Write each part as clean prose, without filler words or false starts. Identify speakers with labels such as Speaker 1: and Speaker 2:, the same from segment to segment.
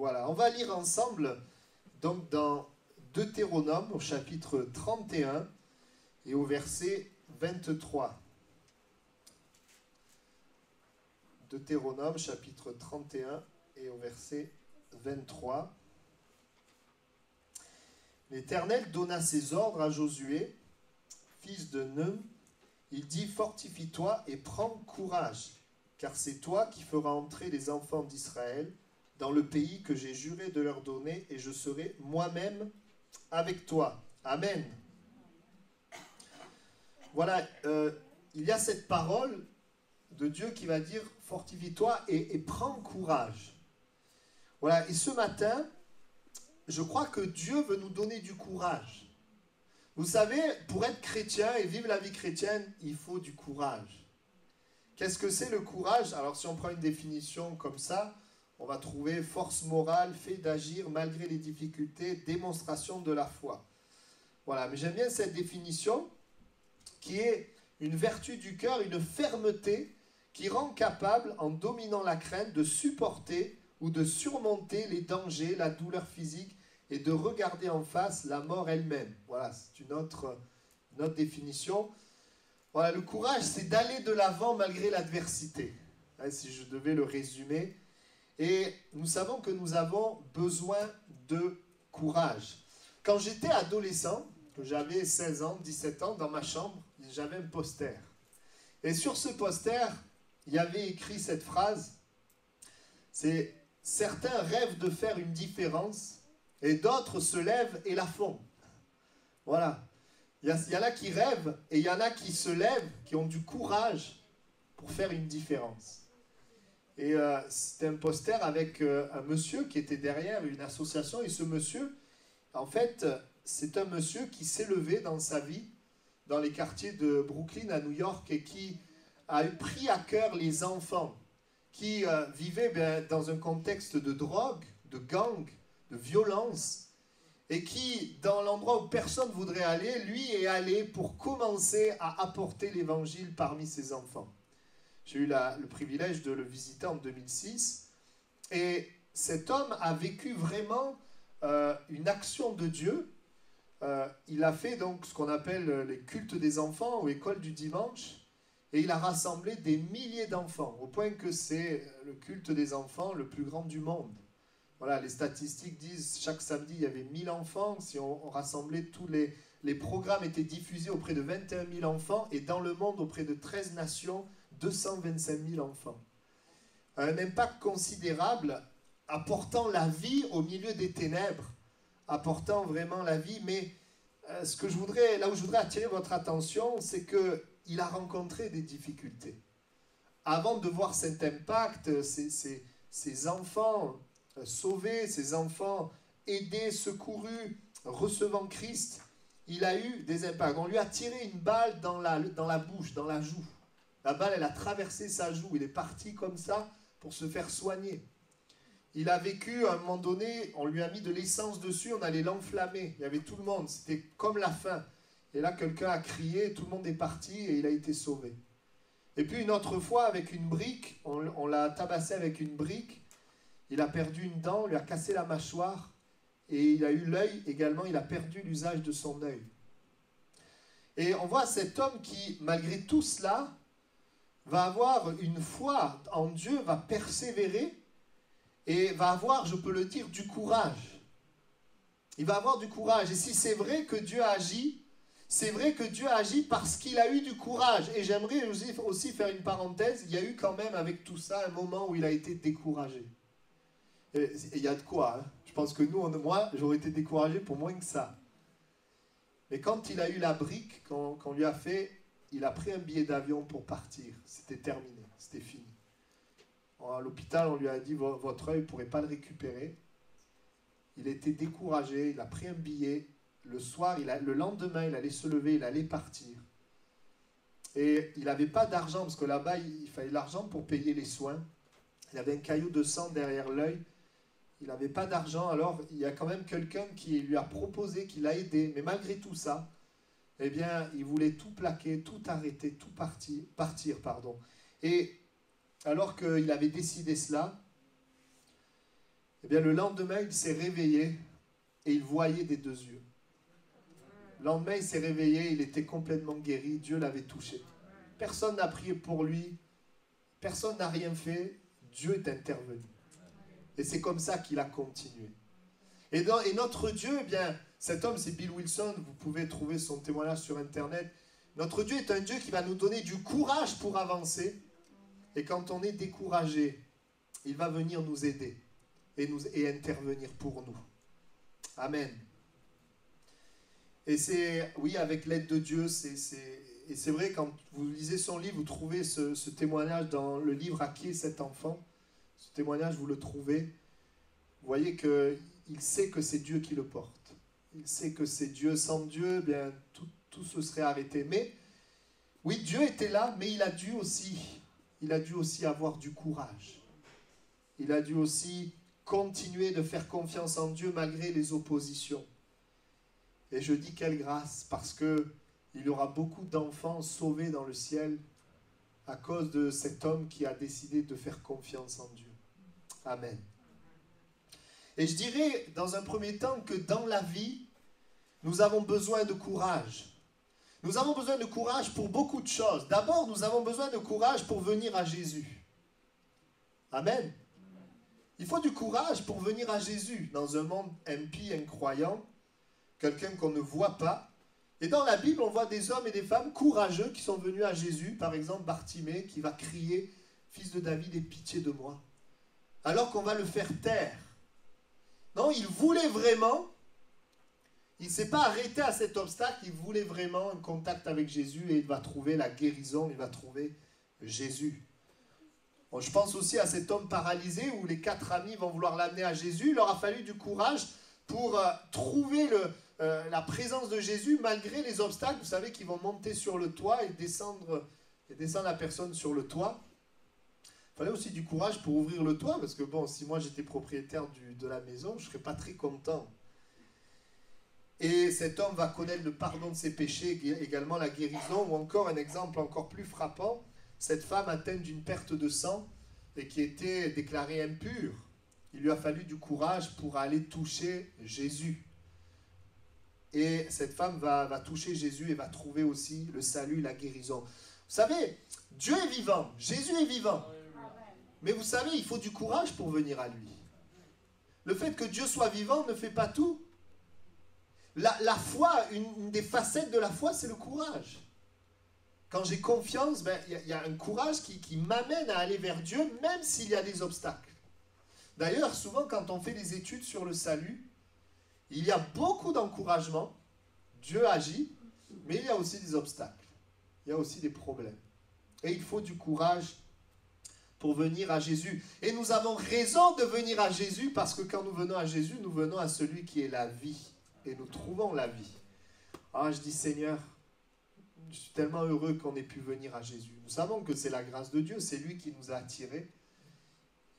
Speaker 1: Voilà, on va lire ensemble donc dans Deutéronome au chapitre 31 et au verset 23. Deutéronome chapitre 31 et au verset 23. L'Éternel donna ses ordres à Josué, fils de Nun. Il dit, fortifie-toi et prends courage, car c'est toi qui feras entrer les enfants d'Israël dans le pays que j'ai juré de leur donner, et je serai moi-même avec toi. Amen. Voilà, il y a cette parole de Dieu qui va dire, fortifie-toi et prends courage. Voilà, et ce matin, je crois que Dieu veut nous donner du courage. Vous savez, pour être chrétien et vivre la vie chrétienne, il faut du courage. Qu'est-ce que c'est le courage? Alors si on prend une définition comme ça, on va trouver force morale, fait d'agir malgré les difficultés, démonstration de la foi. Voilà, mais j'aime bien cette définition qui est une vertu du cœur, une fermeté qui rend capable, en dominant la crainte, de supporter ou de surmonter les dangers, la douleur physique et de regarder en face la mort elle-même. Voilà, c'est une autre définition. Voilà, le courage, c'est d'aller de l'avant malgré l'adversité, si je devais le résumer. Et nous savons que nous avons besoin de courage. Quand j'étais adolescent, que j'avais 16 ans, 17 ans, dans ma chambre, j'avais un poster. Et sur ce poster, il y avait écrit cette phrase, c'est « Certains rêvent de faire une différence et d'autres se lèvent et la font. » Voilà. Il y en a qui rêvent et il y en a qui se lèvent, qui ont du courage pour faire une différence. Et c'était un poster avec un monsieur qui était derrière une association. Et ce monsieur, en fait, c'est un monsieur qui s'est levé dans sa vie, dans les quartiers de Brooklyn à New York, et qui a pris à cœur les enfants, qui vivaient dans un contexte de drogue, de gang, de violence, et qui, dans l'endroit où personne ne voudrait aller, lui est allé pour commencer à apporter l'évangile parmi ses enfants. J'ai eu le privilège de le visiter en 2006. Et cet homme a vécu vraiment une action de Dieu. Il a fait donc ce qu'on appelle les cultes des enfants ou école du dimanche. Et il a rassemblé des milliers d'enfants, au point que c'est le culte des enfants le plus grand du monde. Voilà, les statistiques disent chaque samedi il y avait 1000 enfants. Si on rassemblait tous les programmes étaient diffusés auprès de 21 000 enfants. Et dans le monde, auprès de 13 nations, 225 000 enfants. Un impact considérable, apportant la vie au milieu des ténèbres, apportant vraiment la vie. Mais là où je voudrais attirer votre attention, c'est qu'il a rencontré des difficultés. Avant de voir cet impact, ces enfants sauvés, ces enfants aidés, secourus, recevant Christ, il a eu des impacts. On lui a tiré une balle dans la bouche, dans la joue. La balle, elle a traversé sa joue. Il est parti comme ça pour se faire soigner. Il a vécu, à un moment donné, on lui a mis de l'essence dessus, on allait l'enflammer. Il y avait tout le monde, c'était comme la faim. Et là, quelqu'un a crié, tout le monde est parti et il a été sauvé. Et puis une autre fois, avec une brique, on l'a tabassé avec une brique. Il a perdu une dent, on lui a cassé la mâchoire. Et il a eu l'œil également, il a perdu l'usage de son œil. Et on voit cet homme qui, malgré tout cela, va avoir une foi en Dieu, va persévérer et va avoir, je peux le dire, du courage. Il va avoir du courage. Et si c'est vrai que Dieu a agi, c'est vrai que Dieu a agi parce qu'il a eu du courage. Et j'aimerais aussi faire une parenthèse, il y a eu quand même avec tout ça un moment où il a été découragé. Et il y a de quoi, hein. Je pense que moi, j'aurais été découragé pour moins que ça. Mais quand il a eu la brique, qu'on lui a fait, il a pris un billet d'avion pour partir. C'était terminé, c'était fini. À l'hôpital, on lui a dit, votre œil, vous ne pourrez pas le récupérer. Il était découragé, il a pris un billet. Le soir, le lendemain, il allait se lever, il allait partir. Et il n'avait pas d'argent, parce que là-bas, il fallait de l'argent pour payer les soins. Il avait un caillot de sang derrière l'œil. Il n'avait pas d'argent, alors il y a quand même quelqu'un qui lui a proposé, qui l'a aidé. Mais malgré tout ça, eh bien, il voulait tout plaquer, tout arrêter, tout partir. Et alors qu'il avait décidé cela, Eh bien, le lendemain, il s'est réveillé et il voyait des deux yeux. Le lendemain, il s'est réveillé, il était complètement guéri, Dieu l'avait touché. Personne n'a prié pour lui, personne n'a rien fait, Dieu est intervenu. Et c'est comme ça qu'il a continué. Et notre Dieu, eh bien, cet homme, c'est Bill Wilson, vous pouvez trouver son témoignage sur Internet. Notre Dieu est un Dieu qui va nous donner du courage pour avancer. Et quand on est découragé, il va venir nous aider et intervenir pour nous. Amen. Et c'est, oui, avec l'aide de Dieu, et c'est vrai, quand vous lisez son livre, vous trouvez ce témoignage dans le livre « À qui est cet enfant ?» Ce témoignage, vous le trouvez. Vous voyez qu'il sait que c'est Dieu qui le porte. Il sait que c'est Dieu. Sans Dieu, bien, tout se serait arrêté. Mais, oui, Dieu était là, mais il a dû aussi avoir du courage. Il a dû aussi continuer de faire confiance en Dieu malgré les oppositions. Et je dis quelle grâce, parce qu'il y aura beaucoup d'enfants sauvés dans le ciel à cause de cet homme qui a décidé de faire confiance en Dieu. Amen. Et je dirais, dans un premier temps, que dans la vie, nous avons besoin de courage. Nous avons besoin de courage pour beaucoup de choses. D'abord, nous avons besoin de courage pour venir à Jésus. Amen. Il faut du courage pour venir à Jésus dans un monde impie, incroyant, quelqu'un qu'on ne voit pas. Et dans la Bible, on voit des hommes et des femmes courageux qui sont venus à Jésus. Par exemple, Bartimée qui va crier « Fils de David, aie pitié de moi ». Alors qu'on va le faire taire. Non, il voulait vraiment, il ne s'est pas arrêté à cet obstacle, il voulait vraiment un contact avec Jésus et il va trouver la guérison, il va trouver Jésus. Bon, je pense aussi à cet homme paralysé où les 4 amis vont vouloir l'amener à Jésus. Il leur a fallu du courage pour trouver la présence de Jésus malgré les obstacles. Vous savez qu'ils vont monter sur le toit et descendre la personne sur le toit. Il fallait aussi du courage pour ouvrir le toit, parce que bon, si moi j'étais propriétaire de la maison, je ne serais pas très content. Et cet homme va connaître le pardon de ses péchés, également la guérison, ou encore un exemple encore plus frappant, cette femme atteinte d'une perte de sang et qui était déclarée impure. Il lui a fallu du courage pour aller toucher Jésus. Et cette femme va toucher Jésus et va trouver aussi le salut, la guérison. Vous savez, Dieu est vivant, Jésus est vivant. Mais vous savez, il faut du courage pour venir à lui. Le fait que Dieu soit vivant ne fait pas tout. La foi, une des facettes de la foi, c'est le courage. Quand j'ai confiance, il y a un courage qui m'amène à aller vers Dieu, même s'il y a des obstacles. D'ailleurs, souvent, quand on fait des études sur le salut, il y a beaucoup d'encouragement. Dieu agit, mais il y a aussi des obstacles. Il y a aussi des problèmes. Et il faut du courage pour venir à Jésus. Et nous avons raison de venir à Jésus parce que quand nous venons à Jésus, nous venons à celui qui est la vie. Et nous trouvons la vie. Ah, je dis Seigneur, je suis tellement heureux qu'on ait pu venir à Jésus. Nous savons que c'est la grâce de Dieu, c'est lui qui nous a attirés.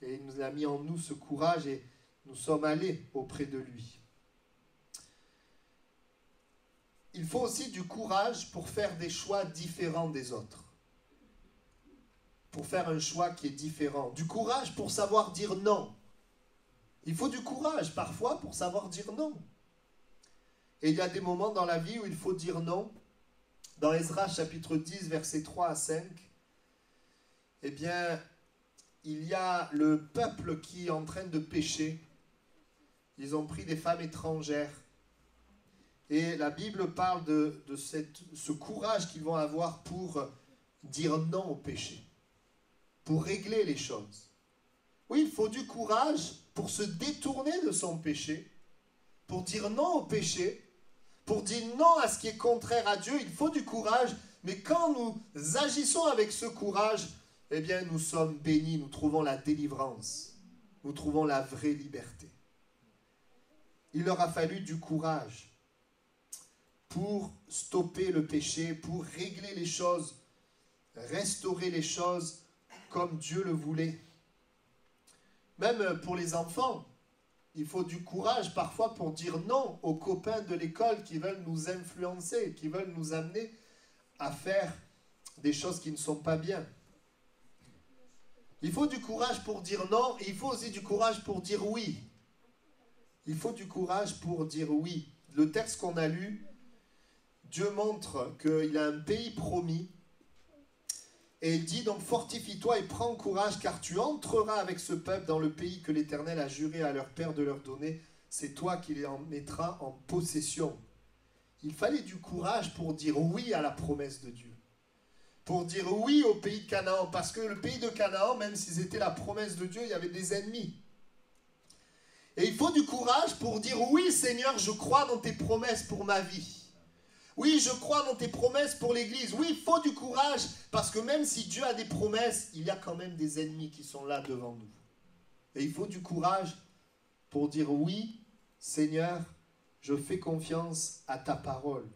Speaker 1: Et il nous a mis en nous ce courage et nous sommes allés auprès de lui. Il faut aussi du courage pour faire des choix différents des autres. Pour faire un choix qui est différent. Du courage pour savoir dire non. Il faut du courage parfois pour savoir dire non. Et il y a des moments dans la vie où il faut dire non. Dans Ezra chapitre 10, versets 3 à 5, eh bien, il y a le peuple qui est en train de pécher. Ils ont pris des femmes étrangères. Et la Bible parle de ce courage qu'ils vont avoir pour dire non au péché. Pour régler les choses. Oui, il faut du courage pour se détourner de son péché, pour dire non au péché, pour dire non à ce qui est contraire à Dieu. Il faut du courage, mais quand nous agissons avec ce courage, eh bien nous sommes bénis, nous trouvons la délivrance, nous trouvons la vraie liberté. Il leur a fallu du courage pour stopper le péché, pour régler les choses, restaurer les choses comme Dieu le voulait. Même pour les enfants, il faut du courage parfois pour dire non aux copains de l'école qui veulent nous influencer, qui veulent nous amener à faire des choses qui ne sont pas bien. Il faut du courage pour dire non et il faut aussi du courage pour dire oui. Il faut du courage pour dire oui. Le texte qu'on a lu, Dieu montre qu'il a un pays promis. Et il dit donc fortifie-toi et prends courage car tu entreras avec ce peuple dans le pays que l'Éternel a juré à leur père de leur donner. C'est toi qui les en mettras en possession. Il fallait du courage pour dire oui à la promesse de Dieu. Pour dire oui au pays de Canaan. Parce que le pays de Canaan, même si c'était la promesse de Dieu, il y avait des ennemis. Et il faut du courage pour dire oui Seigneur, je crois dans tes promesses pour ma vie. Oui, je crois dans tes promesses pour l'Église. Oui, il faut du courage, parce que même si Dieu a des promesses, il y a quand même des ennemis qui sont là devant nous. Et il faut du courage pour dire oui, Seigneur, je fais confiance à ta parole.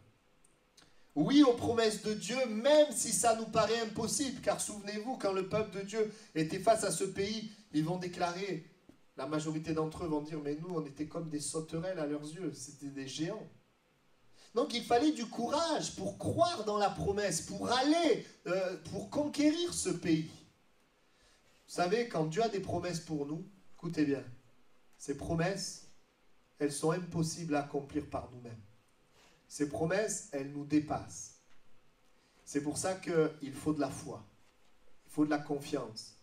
Speaker 1: Oui aux promesses de Dieu, même si ça nous paraît impossible, car souvenez-vous, quand le peuple de Dieu était face à ce pays, ils vont déclarer, la majorité d'entre eux vont dire, mais nous, on était comme des sauterelles à leurs yeux, c'était des géants. Donc il fallait du courage pour croire dans la promesse, pour aller, pour conquérir ce pays. Vous savez, quand Dieu a des promesses pour nous, écoutez bien, ces promesses, elles sont impossibles à accomplir par nous-mêmes. Ces promesses, elles nous dépassent. C'est pour ça qu'il faut de la foi, il faut de la confiance.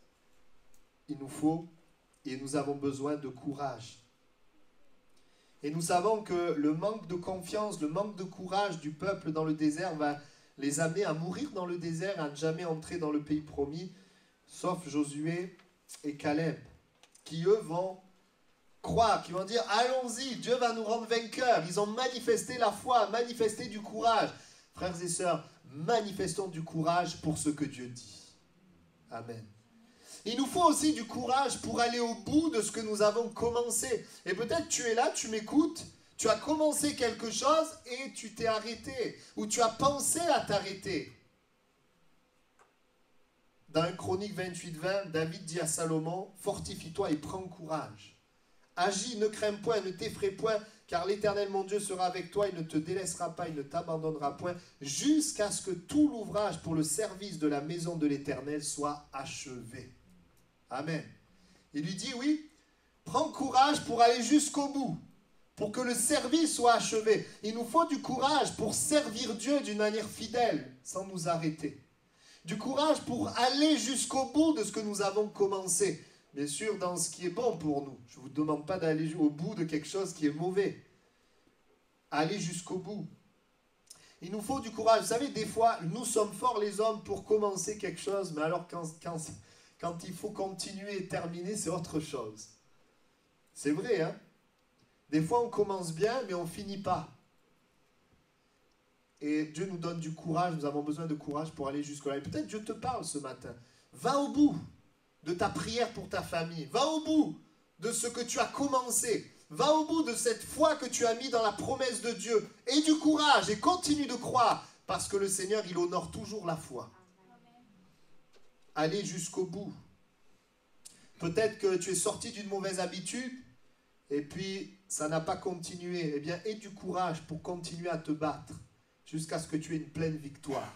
Speaker 1: Il nous faut et nous avons besoin de courage. Et nous savons que le manque de confiance, le manque de courage du peuple dans le désert va les amener à mourir dans le désert, à ne jamais entrer dans le pays promis, sauf Josué et Caleb, qui eux vont croire, qui vont dire « Allons-y, Dieu va nous rendre vainqueurs ». Ils ont manifesté la foi, manifesté du courage. Frères et sœurs, manifestons du courage pour ce que Dieu dit. Amen. Il nous faut aussi du courage pour aller au bout de ce que nous avons commencé. Et peut-être tu es là, tu m'écoutes, tu as commencé quelque chose et tu t'es arrêté. Ou tu as pensé à t'arrêter. Dans 1 Chronique 28-20, David dit à Salomon, « Fortifie-toi et prends courage. Agis, ne crains point, ne t'effraie point, car l'Éternel mon Dieu sera avec toi, il ne te délaissera pas, il ne t'abandonnera point, jusqu'à ce que tout l'ouvrage pour le service de la maison de l'Éternel soit achevé. » Amen. Il lui dit, oui, prends courage pour aller jusqu'au bout, pour que le service soit achevé. Il nous faut du courage pour servir Dieu d'une manière fidèle, sans nous arrêter. Du courage pour aller jusqu'au bout de ce que nous avons commencé. Bien sûr, dans ce qui est bon pour nous. Je ne vous demande pas d'aller au bout de quelque chose qui est mauvais. Aller jusqu'au bout. Il nous faut du courage. Vous savez, des fois, nous sommes forts les hommes pour commencer quelque chose, mais alors quand il faut continuer et terminer, c'est autre chose. C'est vrai, hein? Des fois, on commence bien, mais on ne finit pas. Et Dieu nous donne du courage, nous avons besoin de courage pour aller jusque-là. Et peut-être Dieu te parle ce matin. Va au bout de ta prière pour ta famille. Va au bout de ce que tu as commencé. Va au bout de cette foi que tu as mis dans la promesse de Dieu. Et du courage, et continue de croire, parce que le Seigneur, il honore toujours la foi. Aller jusqu'au bout. Peut-être que tu es sorti d'une mauvaise habitude et puis ça n'a pas continué. Eh bien, aie du courage pour continuer à te battre jusqu'à ce que tu aies une pleine victoire.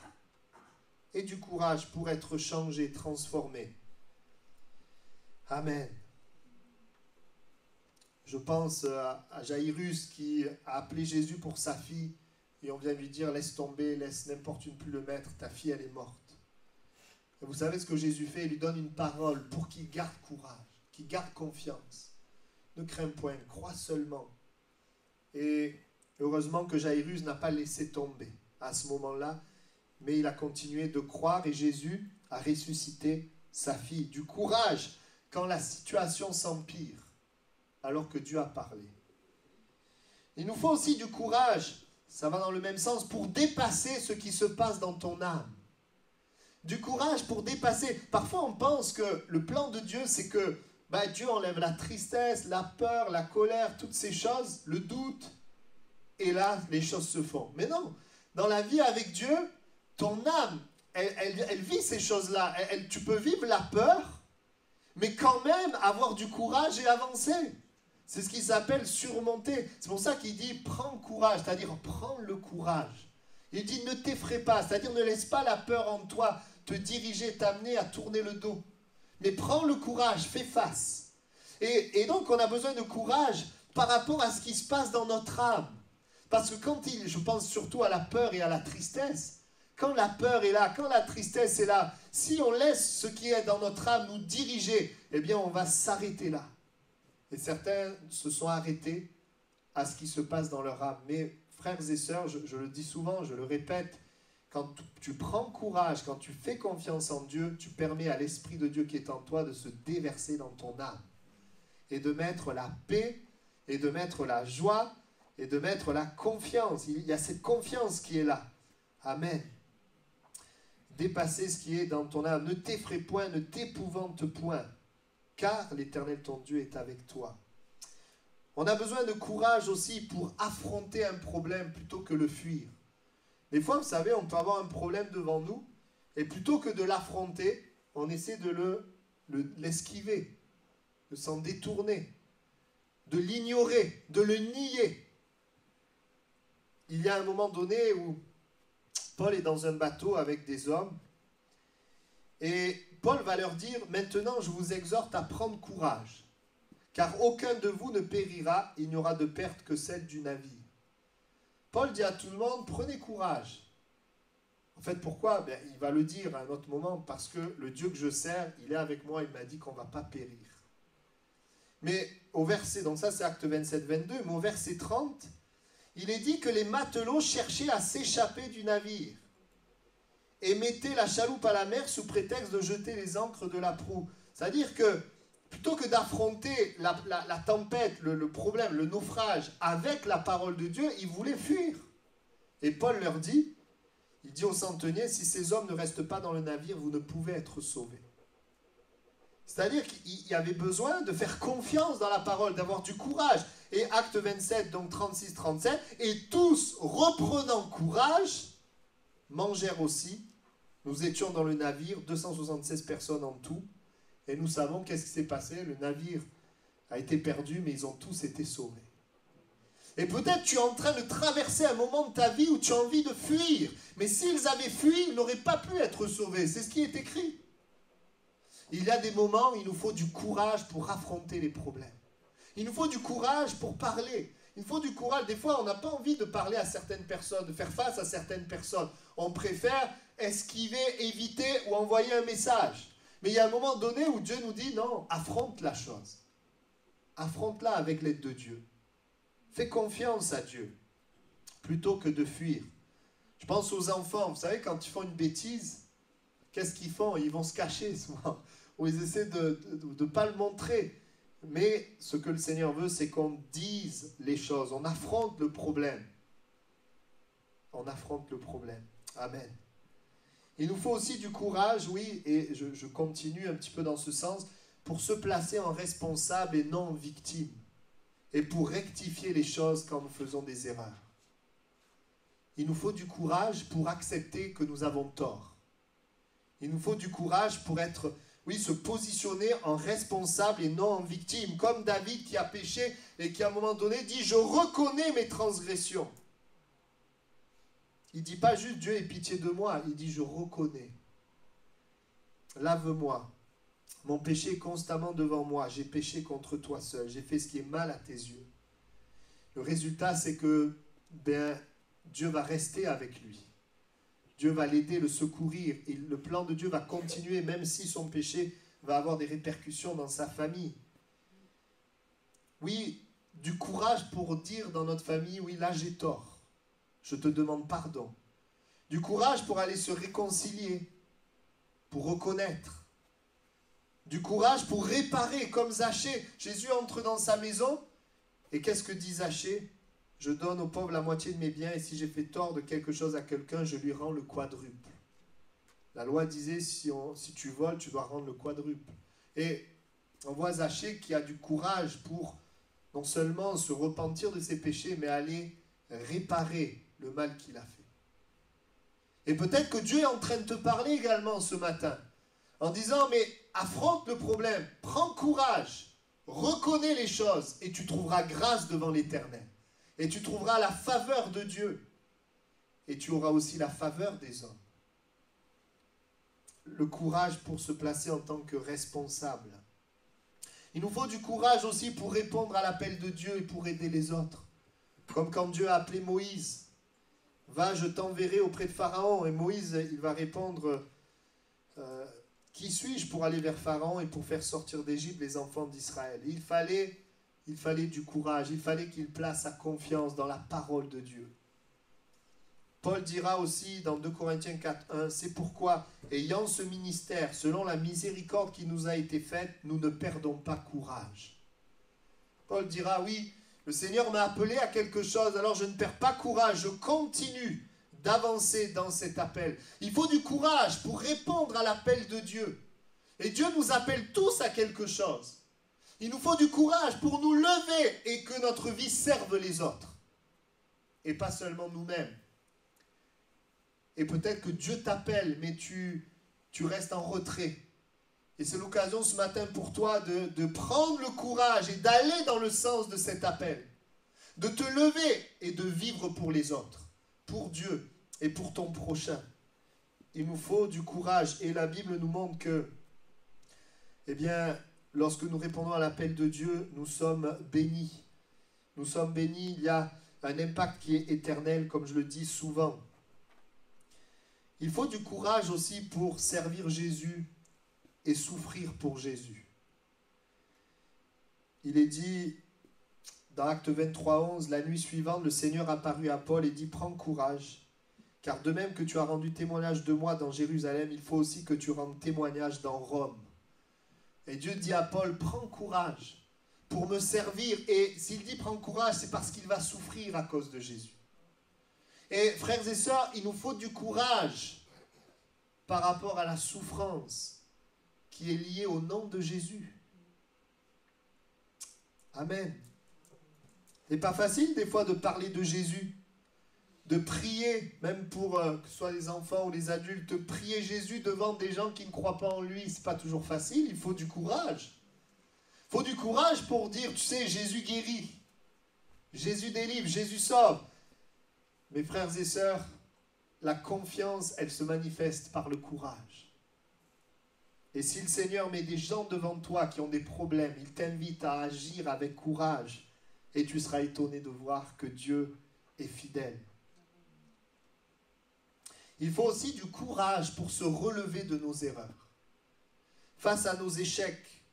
Speaker 1: Aie du courage pour être changé, transformé. Amen. Je pense à Jairus qui a appelé Jésus pour sa fille et on vient lui dire « Laisse tomber, laisse n'importe une plus le mettre, ta fille elle est morte ». Et vous savez ce que Jésus fait? Il lui donne une parole pour qu'il garde courage, qu'il garde confiance. Ne crains point, crois seulement. Et heureusement que Jairus n'a pas laissé tomber à ce moment-là, mais il a continué de croire et Jésus a ressuscité sa fille. Du courage quand la situation s'empire, alors que Dieu a parlé. Il nous faut aussi du courage, ça va dans le même sens, pour dépasser ce qui se passe dans ton âme. Du courage pour dépasser. Parfois, on pense que le plan de Dieu, c'est que Dieu enlève la tristesse, la peur, la colère, toutes ces choses, le doute. Et là, les choses se font. Mais non, dans la vie avec Dieu, ton âme, elle vit ces choses-là. Tu peux vivre la peur, mais quand même avoir du courage et avancer. C'est ce qui s'appelle surmonter. C'est pour ça qu'il dit « prends courage », c'est-à-dire « prends le courage ». Il dit « ne t'effraie pas », c'est-à-dire « ne laisse pas la peur en toi te diriger, t'amener à tourner le dos. Mais prends le courage, fais face. » Et donc on a besoin de courage par rapport à ce qui se passe dans notre âme. Parce que je pense surtout à la peur et à la tristesse. Quand la peur est là, quand la tristesse est là, si on laisse ce qui est dans notre âme nous diriger, eh bien on va s'arrêter là. Et certains se sont arrêtés à ce qui se passe dans leur âme. Mais frères et sœurs, je le dis souvent, je le répète, quand tu prends courage, quand tu fais confiance en Dieu, tu permets à l'Esprit de Dieu qui est en toi de se déverser dans ton âme. Et de mettre la paix, et de mettre la joie, et de mettre la confiance. Il y a cette confiance qui est là. Amen. Dépasser ce qui est dans ton âme. Ne t'effraie point, ne t'épouvante point, car l'Éternel ton Dieu est avec toi. On a besoin de courage aussi pour affronter un problème plutôt que le fuir. Des fois, vous savez, on peut avoir un problème devant nous, et plutôt que de l'affronter, on essaie de l'esquiver, de s'en détourner, de l'ignorer, de le nier. Il y a un moment donné où Paul est dans un bateau avec des hommes, et Paul va leur dire, maintenant je vous exhorte à prendre courage, car aucun de vous ne périra, il n'y aura de perte que celle du navire. Paul dit à tout le monde, prenez courage. En fait, pourquoi? Ben, il va le dire à un autre moment, parce que le Dieu que je sers, il est avec moi, il m'a dit qu'on ne va pas périr. Mais au verset, donc ça c'est Acte 27-22, mais au verset 30, il est dit que les matelots cherchaient à s'échapper du navire et mettaient la chaloupe à la mer sous prétexte de jeter les ancres de la proue. C'est-à-dire que plutôt que d'affronter la tempête, le problème, le naufrage avec la parole de Dieu, ils voulaient fuir. Et Paul leur dit, il dit aux centeniers, si ces hommes ne restent pas dans le navire, vous ne pouvez être sauvés. C'est-à-dire qu'il y avait besoin de faire confiance dans la parole, d'avoir du courage. Et Acte 27, donc 36-37, et tous, reprenant courage, mangèrent aussi. Nous étions dans le navire, 276 personnes en tout, et nous savons qu'est-ce qui s'est passé. Le navire a été perdu, mais ils ont tous été sauvés. Et peut-être tu es en train de traverser un moment de ta vie où tu as envie de fuir. Mais s'ils avaient fui, ils n'auraient pas pu être sauvés. C'est ce qui est écrit. Il y a des moments où il nous faut du courage pour affronter les problèmes. Il nous faut du courage pour parler. Il nous faut du courage. Des fois, on n'a pas envie de parler à certaines personnes, de faire face à certaines personnes. On préfère esquiver, éviter ou envoyer un message. Mais il y a un moment donné où Dieu nous dit, non, affronte la chose. Affronte-la avec l'aide de Dieu. Fais confiance à Dieu, plutôt que de fuir. Je pense aux enfants, vous savez, quand ils font une bêtise, qu'est-ce qu'ils font? Ils vont se cacher souvent, ou ils essaient de ne pas le montrer. Mais ce que le Seigneur veut, c'est qu'on dise les choses, on affronte le problème. On affronte le problème. Amen. Il nous faut aussi du courage, oui, et je continue un petit peu dans ce sens, pour se placer en responsable et non en victime. Et pour rectifier les choses quand nous faisons des erreurs. Il nous faut du courage pour accepter que nous avons tort. Il nous faut du courage pour être, oui, se positionner en responsable et non en victime. Comme David qui a péché et qui à un moment donné dit « Je reconnais mes transgressions ». Il ne dit pas juste « Dieu ait pitié de moi », il dit « Je reconnais ». Lave-moi. Mon péché est constamment devant moi. J'ai péché contre toi seul. J'ai fait ce qui est mal à tes yeux. Le résultat, c'est que Dieu va rester avec lui. Dieu va l'aider, le secourir. Et le plan de Dieu va continuer, même si son péché va avoir des répercussions dans sa famille. Oui, du courage pour dire dans notre famille, oui, là j'ai tort. Je te demande pardon. Du courage pour aller se réconcilier, pour reconnaître. Du courage pour réparer, comme Zachée. Jésus entre dans sa maison, et qu'est-ce que dit Zachée? Je donne aux pauvres la moitié de mes biens, et si j'ai fait tort de quelque chose à quelqu'un, je lui rends le quadruple. La loi disait, si tu voles, tu dois rendre le quadruple. Et on voit Zachée qui a du courage pour non seulement se repentir de ses péchés, mais aller réparer le mal qu'il a fait. Et peut-être que Dieu est en train de te parler également ce matin, en disant, mais affronte le problème, prends courage, reconnais les choses, et tu trouveras grâce devant l'Éternel. Et tu trouveras la faveur de Dieu. Et tu auras aussi la faveur des hommes. Le courage pour se placer en tant que responsable. Il nous faut du courage aussi pour répondre à l'appel de Dieu et pour aider les autres. Comme quand Dieu a appelé Moïse. Va, je t'enverrai auprès de Pharaon. Et Moïse, il va répondre, qui suis-je pour aller vers Pharaon et pour faire sortir d'Égypte les enfants d'Israël? Il fallait du courage, il fallait qu'il place sa confiance dans la parole de Dieu. Paul dira aussi dans 2 Corinthiens 4:1, c'est pourquoi, ayant ce ministère, selon la miséricorde qui nous a été faite, nous ne perdons pas courage. Paul dira, oui, le Seigneur m'a appelé à quelque chose, alors je ne perds pas courage, je continue d'avancer dans cet appel. Il faut du courage pour répondre à l'appel de Dieu. Et Dieu nous appelle tous à quelque chose. Il nous faut du courage pour nous lever et que notre vie serve les autres. Et pas seulement nous-mêmes. Et peut-être que Dieu t'appelle, mais tu restes en retrait. Et c'est l'occasion ce matin pour toi de prendre le courage et d'aller dans le sens de cet appel. De te lever et de vivre pour les autres, pour Dieu et pour ton prochain. Il nous faut du courage. Et la Bible nous montre que, eh bien, lorsque nous répondons à l'appel de Dieu, nous sommes bénis. Nous sommes bénis, il y a un impact qui est éternel, comme je le dis souvent. Il faut du courage aussi pour servir Jésus et souffrir pour Jésus. Il est dit dans Actes 23:11, la nuit suivante, le Seigneur apparut à Paul et dit, prends courage, car de même que tu as rendu témoignage de moi dans Jérusalem, il faut aussi que tu rendes témoignage dans Rome. Et Dieu dit à Paul, prends courage pour me servir. Et s'il dit prends courage, c'est parce qu'il va souffrir à cause de Jésus. Et frères et sœurs, il nous faut du courage par rapport à la souffrance qui est liée au nom de Jésus. Amen. C'est pas facile des fois de parler de Jésus, de prier, même pour que ce soit les enfants ou les adultes, de prier Jésus devant des gens qui ne croient pas en lui. C'est pas toujours facile, il faut du courage. Il faut du courage pour dire, tu sais, Jésus guérit, Jésus délivre, Jésus sauve. Mes frères et sœurs, la confiance, elle se manifeste par le courage. Et si le Seigneur met des gens devant toi qui ont des problèmes, il t'invite à agir avec courage et tu seras étonné de voir que Dieu est fidèle. Il faut aussi du courage pour se relever de nos erreurs. Face à nos échecs.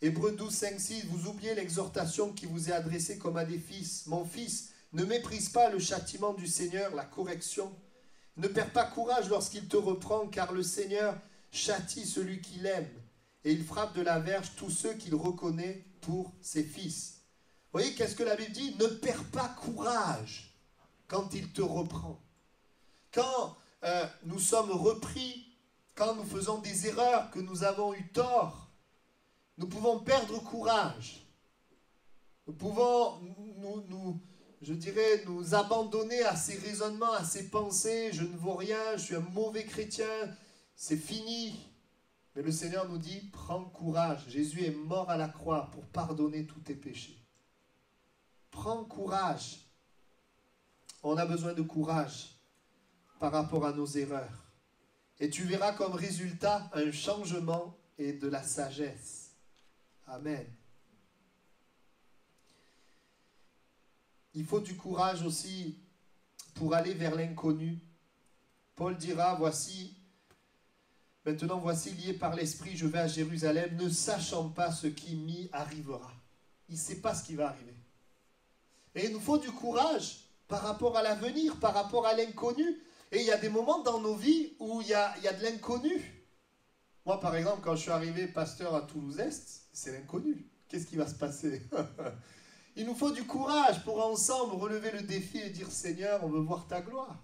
Speaker 1: Hébreux 12, 5, 6, vous oubliez l'exhortation qui vous est adressée comme à des fils. Mon fils, ne méprise pas le châtiment du Seigneur, la correction. Ne perds pas courage lorsqu'il te reprend, car le Seigneur châtie celui qu'il aime. Et il frappe de la verge tous ceux qu'il reconnaît pour ses fils. Vous voyez, qu'est-ce que la Bible dit? Ne perds pas courage quand il te reprend. Quand nous sommes repris, quand nous faisons des erreurs, que nous avons eu tort, nous pouvons perdre courage. Nous pouvons nous abandonner à ces raisonnements, à ces pensées. Je ne vaux rien, je suis un mauvais chrétien, c'est fini. Mais le Seigneur nous dit, prends courage. Jésus est mort à la croix pour pardonner tous tes péchés. Prends courage. On a besoin de courage par rapport à nos erreurs. Et tu verras comme résultat un changement et de la sagesse. Amen. Il faut du courage aussi pour aller vers l'inconnu. Paul dira, maintenant voici lié par l'Esprit, je vais à Jérusalem, ne sachant pas ce qui m'y arrivera. Il ne sait pas ce qui va arriver. Et il nous faut du courage par rapport à l'avenir, par rapport à l'inconnu. Et il y a des moments dans nos vies où il y a de l'inconnu. Moi, par exemple, quand je suis arrivé pasteur à Toulouse-Est, c'est l'inconnu. Qu'est-ce qui va se passer? Il nous faut du courage pour ensemble relever le défi et dire, Seigneur, on veut voir ta gloire.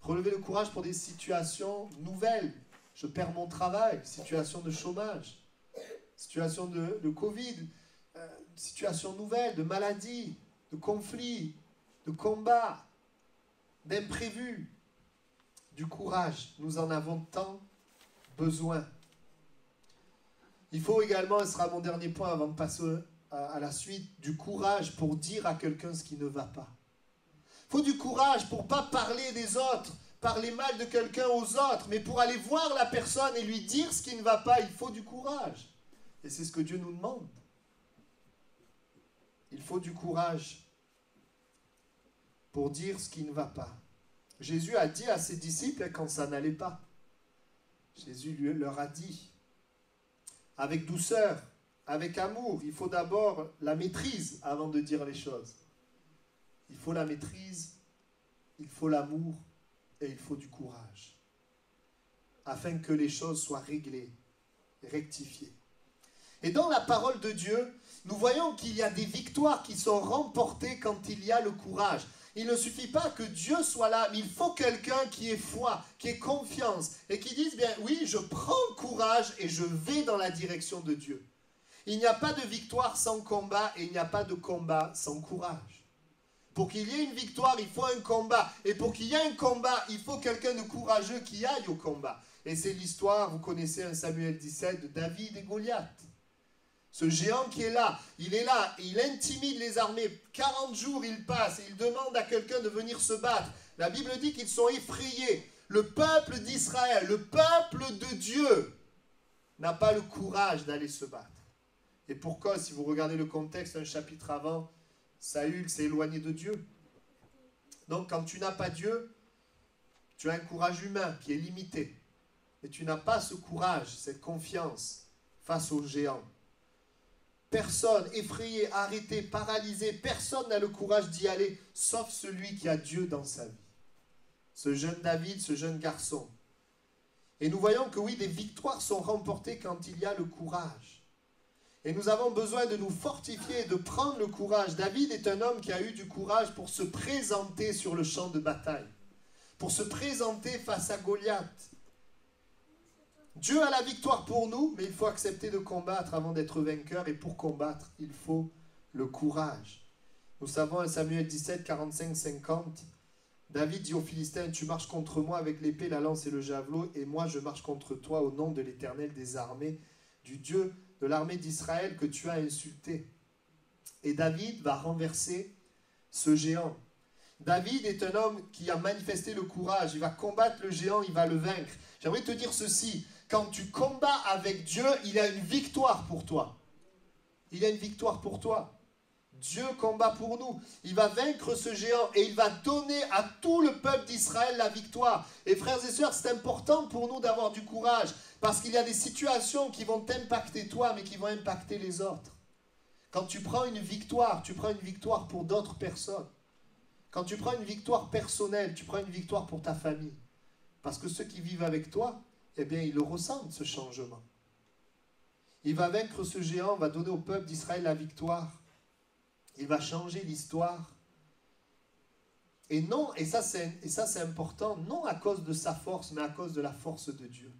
Speaker 1: Relever le courage pour des situations nouvelles. Je perds mon travail, situation de chômage, situation de Covid, situation nouvelle, de maladie, de conflit, de combat, d'imprévus. Du courage, nous en avons tant besoin. Il faut également, et ce sera mon dernier point avant de passer à la suite, du courage pour dire à quelqu'un ce qui ne va pas. Il faut du courage pour ne pas parler des autres, parler mal de quelqu'un aux autres, mais pour aller voir la personne et lui dire ce qui ne va pas, il faut du courage. Et c'est ce que Dieu nous demande. Il faut du courage pour dire ce qui ne va pas. Jésus a dit à ses disciples quand ça n'allait pas. Jésus leur a dit, avec douceur, avec amour, il faut d'abord la maîtrise avant de dire les choses. Il faut la maîtrise, il faut l'amour et il faut du courage, afin que les choses soient réglées, rectifiées. Et dans la parole de Dieu, nous voyons qu'il y a des victoires qui sont remportées quand il y a le courage. Il ne suffit pas que Dieu soit là, mais il faut quelqu'un qui ait foi, qui ait confiance et qui dise, bien oui, je prends courage et je vais dans la direction de Dieu. Il n'y a pas de victoire sans combat et il n'y a pas de combat sans courage. Pour qu'il y ait une victoire, il faut un combat. Et pour qu'il y ait un combat, il faut quelqu'un de courageux qui aille au combat. Et c'est l'histoire, vous connaissez 1 Samuel 17, de David et Goliath. Ce géant qui est là, et il intimide les armées. 40 jours il passe et il demande à quelqu'un de venir se battre. La Bible dit qu'ils sont effrayés. Le peuple d'Israël, le peuple de Dieu, n'a pas le courage d'aller se battre. Et pourquoi, si vous regardez le contexte, un chapitre avant, Saül s'est éloigné de Dieu. Donc quand tu n'as pas Dieu, tu as un courage humain qui est limité. Et tu n'as pas ce courage, cette confiance face aux géants. Personne, effrayé, arrêté, paralysé, personne n'a le courage d'y aller, sauf celui qui a Dieu dans sa vie. Ce jeune David, ce jeune garçon. Et nous voyons que oui, des victoires sont remportées quand il y a le courage. Et nous avons besoin de nous fortifier et de prendre le courage. David est un homme qui a eu du courage pour se présenter sur le champ de bataille, pour se présenter face à Goliath. Dieu a la victoire pour nous, mais il faut accepter de combattre avant d'être vainqueur. Et pour combattre, il faut le courage. Nous savons en Samuel 17, 45, 50, David dit aux Philistins, « Tu marches contre moi avec l'épée, la lance et le javelot, et moi je marche contre toi au nom de l'Éternel des armées, du Dieu de l'armée d'Israël que tu as insulté. » Et David va renverser ce géant. David est un homme qui a manifesté le courage. Il va combattre le géant, il va le vaincre. J'aimerais te dire ceci, quand tu combats avec Dieu, il a une victoire pour toi. Il a une victoire pour toi. Dieu combat pour nous. Il va vaincre ce géant et il va donner à tout le peuple d'Israël la victoire. Et frères et sœurs, c'est important pour nous d'avoir du courage parce qu'il y a des situations qui vont t'impacter toi, mais qui vont impacter les autres. Quand tu prends une victoire pour d'autres personnes. Quand tu prends une victoire personnelle, tu prends une victoire pour ta famille. Parce que ceux qui vivent avec toi, eh bien, ils le ressentent, ce changement. Il va vaincre ce géant, va donner au peuple d'Israël la victoire. Il va changer l'histoire. Et non, et ça c'est important, non à cause de sa force, mais à cause de la force de Dieu.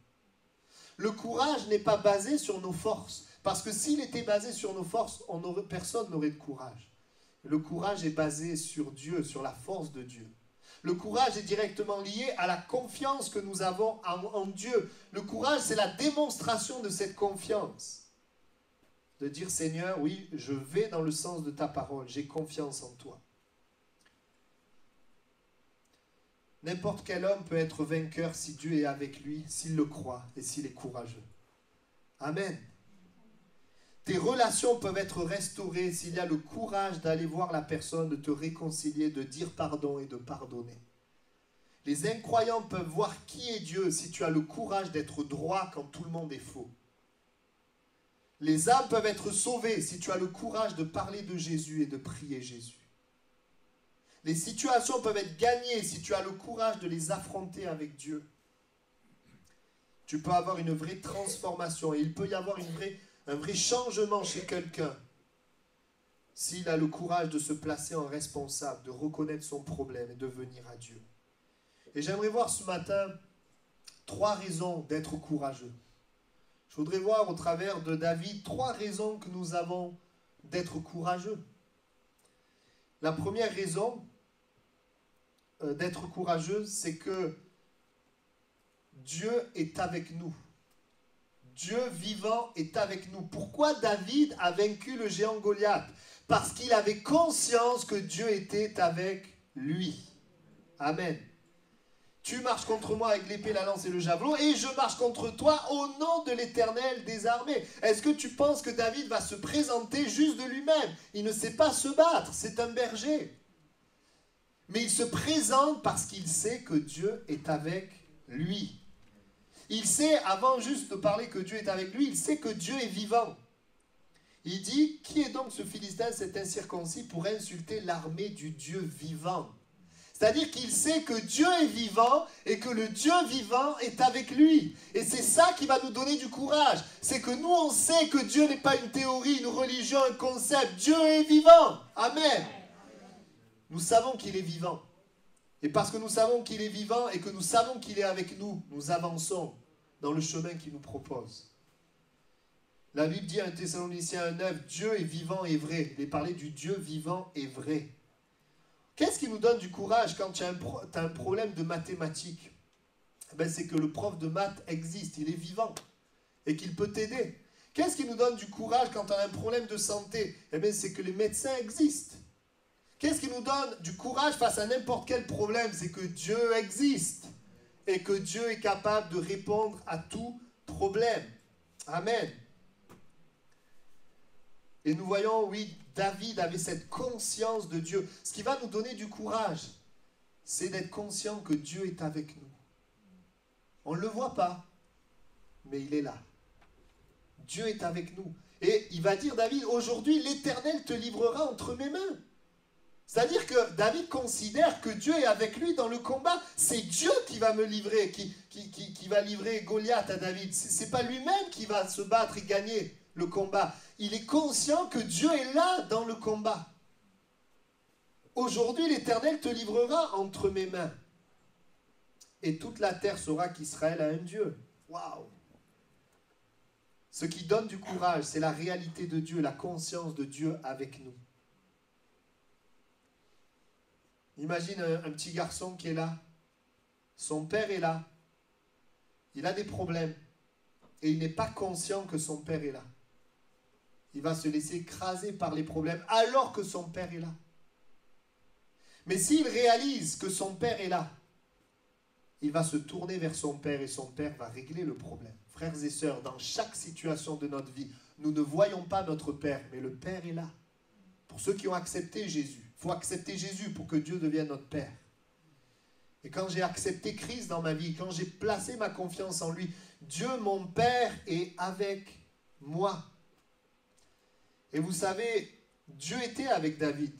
Speaker 1: Le courage n'est pas basé sur nos forces. Parce que s'il était basé sur nos forces, personne n'aurait de courage. Le courage est basé sur Dieu, sur la force de Dieu. Le courage est directement lié à la confiance que nous avons en Dieu. Le courage, c'est la démonstration de cette confiance. De dire, Seigneur, oui, je vais dans le sens de ta parole, j'ai confiance en toi. N'importe quel homme peut être vainqueur si Dieu est avec lui, s'il le croit et s'il est courageux. Amen. Tes relations peuvent être restaurées s'il y a le courage d'aller voir la personne, de te réconcilier, de dire pardon et de pardonner. Les incroyants peuvent voir qui est Dieu si tu as le courage d'être droit quand tout le monde est faux. Les âmes peuvent être sauvées si tu as le courage de parler de Jésus et de prier Jésus. Les situations peuvent être gagnées si tu as le courage de les affronter avec Dieu. Tu peux avoir une vraie transformation et il peut y avoir un vrai changement chez quelqu'un s'il a le courage de se placer en responsable, de reconnaître son problème et de venir à Dieu. Et j'aimerais voir ce matin 3 raisons d'être courageux. Je voudrais voir au travers de David 3 raisons que nous avons d'être courageux. La première raison d'être courageux, c'est que Dieu est avec nous. Dieu vivant est avec nous. Pourquoi David a vaincu le géant Goliath? Parce qu'il avait conscience que Dieu était avec lui. Amen. Tu marches contre moi avec l'épée, la lance et le javelot, et je marche contre toi au nom de l'Éternel des armées. Est-ce que tu penses que David va se présenter juste de lui-même? Il ne sait pas se battre, c'est un berger. Mais il se présente parce qu'il sait que Dieu est avec lui. Il sait, avant juste de parler que Dieu est avec lui, il sait que Dieu est vivant. Il dit, qui est donc ce Philistin, cet incirconcis, pour insulter l'armée du Dieu vivant? C'est-à-dire qu'il sait que Dieu est vivant et que le Dieu vivant est avec lui. Et c'est ça qui va nous donner du courage. C'est que nous, on sait que Dieu n'est pas une théorie, une religion, un concept. Dieu est vivant. Amen. Nous savons qu'il est vivant. Et parce que nous savons qu'il est vivant et que nous savons qu'il est avec nous, nous avançons dans le chemin qu'il nous propose. La Bible dit à 1 Thessaloniciens 1,9, Dieu est vivant et vrai. Il est parlé du Dieu vivant et vrai. Qu'est-ce qui nous donne du courage quand tu as un problème de mathématiques? C'est que le prof de maths existe, il est vivant et qu'il peut t'aider. Qu'est-ce qui nous donne du courage quand tu as un problème de santé? C'est que les médecins existent. Qu'est-ce qui nous donne du courage face à n'importe quel problème? C'est que Dieu existe et que Dieu est capable de répondre à tout problème. Amen. Et nous voyons, oui, David avait cette conscience de Dieu. Ce qui va nous donner du courage, c'est d'être conscient que Dieu est avec nous. On ne le voit pas, mais il est là. Dieu est avec nous. Et il va dire, David, aujourd'hui, l'Éternel te livrera entre mes mains. C'est-à-dire que David considère que Dieu est avec lui dans le combat. C'est Dieu qui va me livrer, qui va livrer Goliath à David. Ce n'est pas lui-même qui va se battre et gagner le combat. Il est conscient que Dieu est là dans le combat. Aujourd'hui, l'Éternel te livrera entre mes mains. Et toute la terre saura qu'Israël a un Dieu. Waouh! Ce qui donne du courage, c'est la réalité de Dieu, la conscience de Dieu avec nous. Imagine un petit garçon qui est là. Son père est là. Il a des problèmes. Et il n'est pas conscient que son père est là. Il va se laisser écraser par les problèmes alors que son père est là. Mais s'il réalise que son père est là, il va se tourner vers son père et son père va régler le problème. Frères et sœurs, dans chaque situation de notre vie, nous ne voyons pas notre père, mais le père est là. Pour ceux qui ont accepté Jésus, il faut accepter Jésus pour que Dieu devienne notre père. Et quand j'ai accepté Christ dans ma vie, quand j'ai placé ma confiance en lui, Dieu, mon Père, est avec moi. Et vous savez, Dieu était avec David.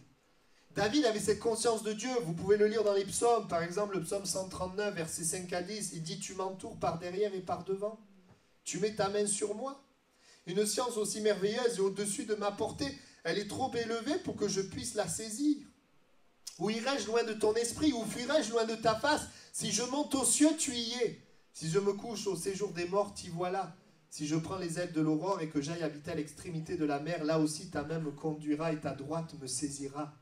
Speaker 1: David avait cette conscience de Dieu. Vous pouvez le lire dans les psaumes. Par exemple, le psaume 139, versets 5 à 10. Il dit, tu m'entoures par derrière et par devant. Tu mets ta main sur moi. Une science aussi merveilleuse et au-dessus de ma portée, elle est trop élevée pour que je puisse la saisir. Où irai-je loin de ton esprit? Où fuirai-je loin de ta face? Si je monte aux cieux, tu y es. Si je me couche au séjour des morts, t'y voilà. Si je prends les ailes de l'aurore et que j'aille habiter à l'extrémité de la mer, là aussi ta main me conduira et ta droite me saisira.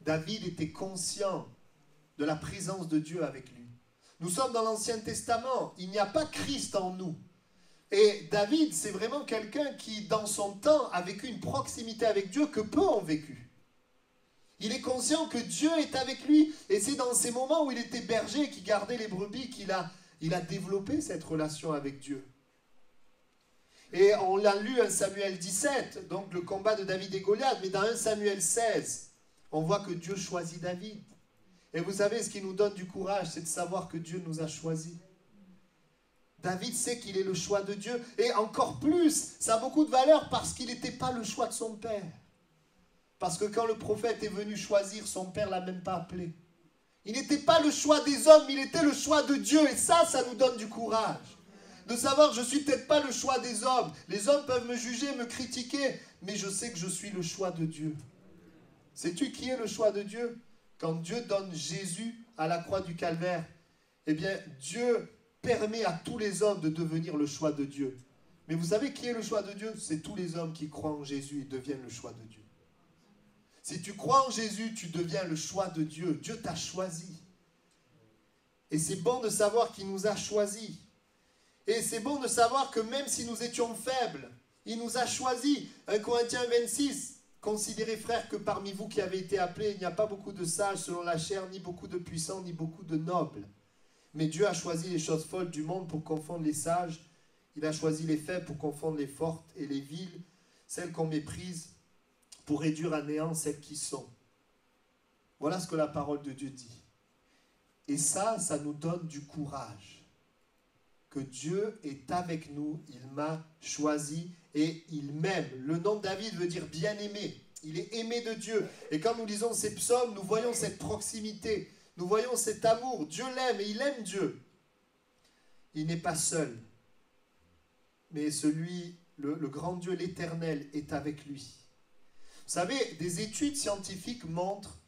Speaker 1: David était conscient de la présence de Dieu avec lui. Nous sommes dans l'Ancien Testament. Il n'y a pas Christ en nous. Et David, c'est vraiment quelqu'un qui, dans son temps, a vécu une proximité avec Dieu que peu ont vécu. Il est conscient que Dieu est avec lui. Et c'est dans ces moments où il était berger et qui gardait les brebis qu'il a développé cette relation avec Dieu. Et on l'a lu 1 Samuel 17, donc le combat de David et Goliath. Mais dans 1 Samuel 16, on voit que Dieu choisit David. Et vous savez, ce qui nous donne du courage, c'est de savoir que Dieu nous a choisis. David sait qu'il est le choix de Dieu. Et encore plus, ça a beaucoup de valeur parce qu'il n'était pas le choix de son père. Parce que quand le prophète est venu choisir, son père ne l'a même pas appelé. Il n'était pas le choix des hommes, il était le choix de Dieu. Et ça nous donne du courage. De savoir, je ne suis peut-être pas le choix des hommes. Les hommes peuvent me juger, me critiquer, mais je sais que je suis le choix de Dieu. Sais-tu qui est le choix de Dieu? Quand Dieu donne Jésus à la croix du Calvaire, eh bien, Dieu permet à tous les hommes de devenir le choix de Dieu. Mais vous savez qui est le choix de Dieu? C'est tous les hommes qui croient en Jésus et deviennent le choix de Dieu. Si tu crois en Jésus, tu deviens le choix de Dieu. Dieu t'a choisi. Et c'est bon de savoir qu'il nous a choisis. Et c'est bon de savoir que même si nous étions faibles, il nous a choisis. 1 Corinthiens 26, considérez frères que parmi vous qui avez été appelés, il n'y a pas beaucoup de sages selon la chair, ni beaucoup de puissants, ni beaucoup de nobles. Mais Dieu a choisi les choses folles du monde pour confondre les sages. Il a choisi les faibles pour confondre les fortes et les viles, celles qu'on méprise, pour réduire à néant celles qui sont. Voilà ce que la parole de Dieu dit. Et ça nous donne du courage. Que Dieu est avec nous, il m'a choisi et il m'aime. Le nom de David veut dire bien-aimé. Il est aimé de Dieu. Et quand nous lisons ces psaumes, nous voyons cette proximité. Nous voyons cet amour. Dieu l'aime et il aime Dieu. Il n'est pas seul. Mais le grand Dieu, l'Éternel, est avec lui. Vous savez, des études scientifiques montrent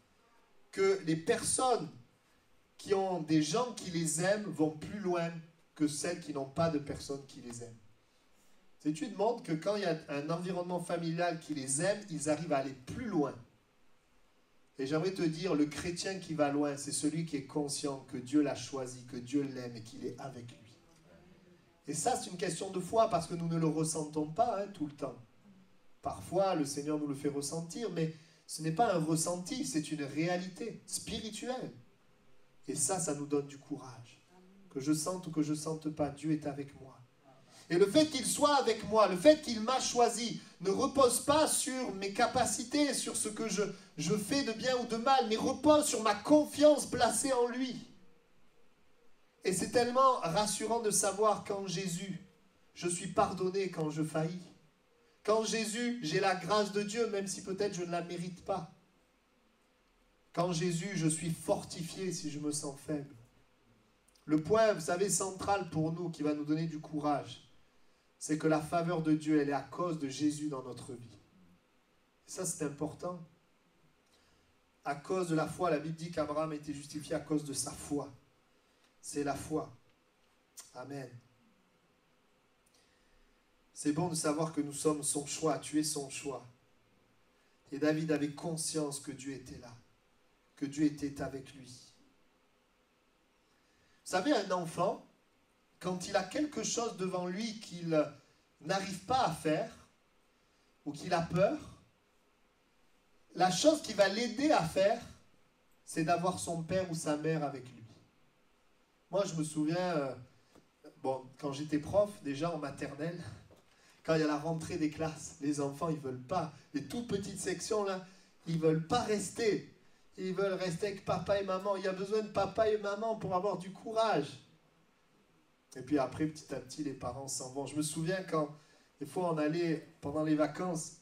Speaker 1: que les personnes qui ont des gens qui les aiment vont plus loin que celles qui n'ont pas de personnes qui les aiment. Ces études montrent que quand il y a un environnement familial qui les aime, ils arrivent à aller plus loin. Et j'aimerais te dire, le chrétien qui va loin, c'est celui qui est conscient que Dieu l'a choisi, que Dieu l'aime et qu'il est avec lui. Et ça, c'est une question de foi, parce que nous ne le ressentons pas tout le temps. Parfois, le Seigneur nous le fait ressentir, mais ce n'est pas un ressenti, c'est une réalité spirituelle. Et ça nous donne du courage. Que je sente ou que je ne sente pas, Dieu est avec moi. Et le fait qu'il soit avec moi, le fait qu'il m'a choisi, ne repose pas sur mes capacités, sur ce que je fais de bien ou de mal, mais repose sur ma confiance placée en lui. Et c'est tellement rassurant de savoir qu'en Jésus, je suis pardonné quand je faillis. Qu'en Jésus, j'ai la grâce de Dieu, même si peut-être je ne la mérite pas. Qu'en Jésus, je suis fortifié si je me sens faible. Le point, vous savez, central pour nous, qui va nous donner du courage, c'est que la faveur de Dieu, elle est à cause de Jésus dans notre vie. Et ça, c'est important. À cause de la foi, la Bible dit qu'Abraham a été justifié à cause de sa foi. C'est la foi. Amen. C'est bon de savoir que nous sommes son choix, tu es son choix. Et David avait conscience que Dieu était là, que Dieu était avec lui. Vous savez, un enfant, quand il a quelque chose devant lui qu'il n'arrive pas à faire, ou qu'il a peur, la chose qui va l'aider à faire, c'est d'avoir son père ou sa mère avec lui. Moi, je me souviens, quand j'étais prof, déjà en maternelle, quand il y a la rentrée des classes, les enfants, ils ne veulent pas. Les toutes petites sections, là, ils ne veulent pas rester. Ils veulent rester avec papa et maman. Il y a besoin de papa et maman pour avoir du courage. Et puis après, petit à petit, les parents s'en vont. Je me souviens quand, des fois, on allait, pendant les vacances,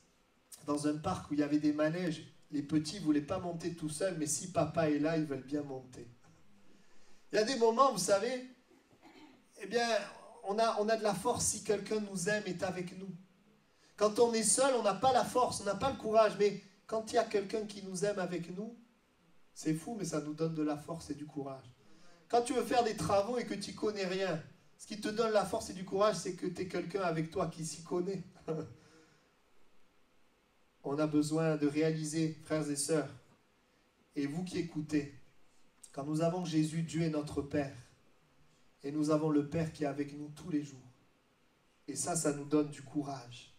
Speaker 1: dans un parc où il y avait des manèges. Les petits ne voulaient pas monter tout seuls, mais si papa est là, ils veulent bien monter. Il y a des moments, vous savez, eh bien, on a de la force si quelqu'un nous aime, est avec nous. Quand on est seul, on n'a pas la force, on n'a pas le courage. Mais quand il y a quelqu'un qui nous aime avec nous, c'est fou, mais ça nous donne de la force et du courage. Quand tu veux faire des travaux et que tu n'y connais rien, ce qui te donne la force et du courage, c'est que tu es quelqu'un avec toi qui s'y connaît. On a besoin de réaliser, frères et sœurs, et vous qui écoutez, quand nous avons Jésus, Dieu est notre Père. Et nous avons le Père qui est avec nous tous les jours. Et ça nous donne du courage.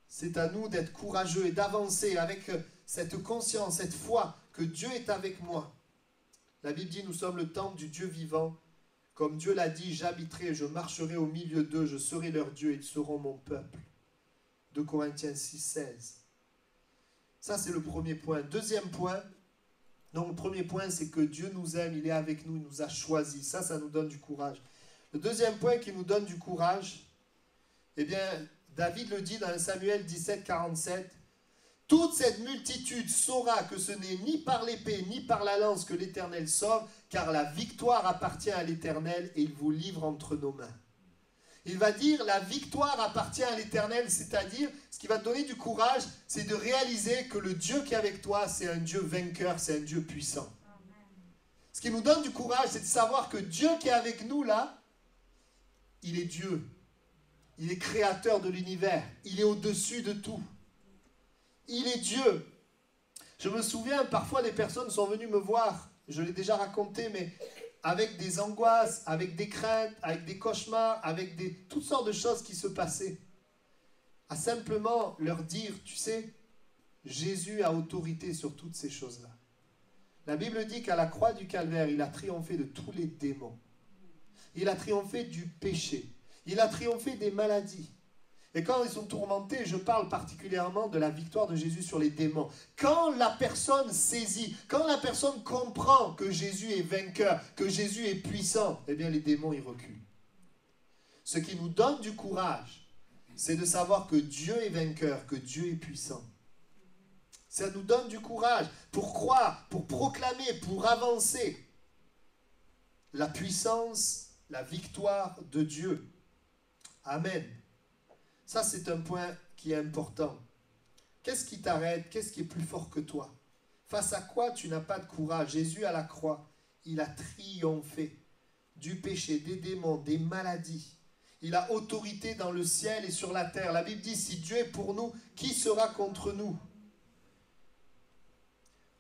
Speaker 1: C'est à nous d'être courageux et d'avancer avec cette conscience, cette foi que Dieu est avec moi. La Bible dit, nous sommes le temple du Dieu vivant. Comme Dieu l'a dit, j'habiterai, je marcherai au milieu d'eux, je serai leur Dieu et ils seront mon peuple. 2 Corinthiens 6, 16. Ça, c'est le premier point. Deuxième point, donc le premier point, c'est que Dieu nous aime, il est avec nous, il nous a choisis. Ça nous donne du courage. Le deuxième point qui nous donne du courage, eh bien, David le dit dans 1 Samuel 17, 47, « Toute cette multitude saura que ce n'est ni par l'épée ni par la lance que l'Éternel sauve, car la victoire appartient à l'Éternel et il vous livre entre nos mains. » Il va dire, la victoire appartient à l'Éternel, c'est-à-dire, ce qui va te donner du courage, c'est de réaliser que le Dieu qui est avec toi, c'est un Dieu vainqueur, c'est un Dieu puissant. Ce qui nous donne du courage, c'est de savoir que Dieu qui est avec nous là, il est Dieu. Il est créateur de l'univers. Il est au-dessus de tout. Il est Dieu. Je me souviens, parfois des personnes sont venues me voir, je l'ai déjà raconté, mais avec des angoisses, avec des craintes, avec des cauchemars, avec toutes sortes de choses qui se passaient. À simplement leur dire, tu sais, Jésus a autorité sur toutes ces choses-là. La Bible dit qu'à la croix du Calvaire, il a triomphé de tous les démons. Il a triomphé du péché. Il a triomphé des maladies. Et quand ils sont tourmentés, je parle particulièrement de la victoire de Jésus sur les démons. Quand la personne saisit, quand la personne comprend que Jésus est vainqueur, que Jésus est puissant, eh bien les démons, ils reculent. Ce qui nous donne du courage, c'est de savoir que Dieu est vainqueur, que Dieu est puissant. Ça nous donne du courage pour croire, pour proclamer, pour avancer la puissance, la victoire de Dieu. Amen. Ça, c'est un point qui est important. Qu'est-ce qui t'arrête? Qu'est-ce qui est plus fort que toi? Face à quoi tu n'as pas de courage? Jésus à la croix, il a triomphé du péché, des démons, des maladies. Il a autorité dans le ciel et sur la terre. La Bible dit, si Dieu est pour nous, qui sera contre nous?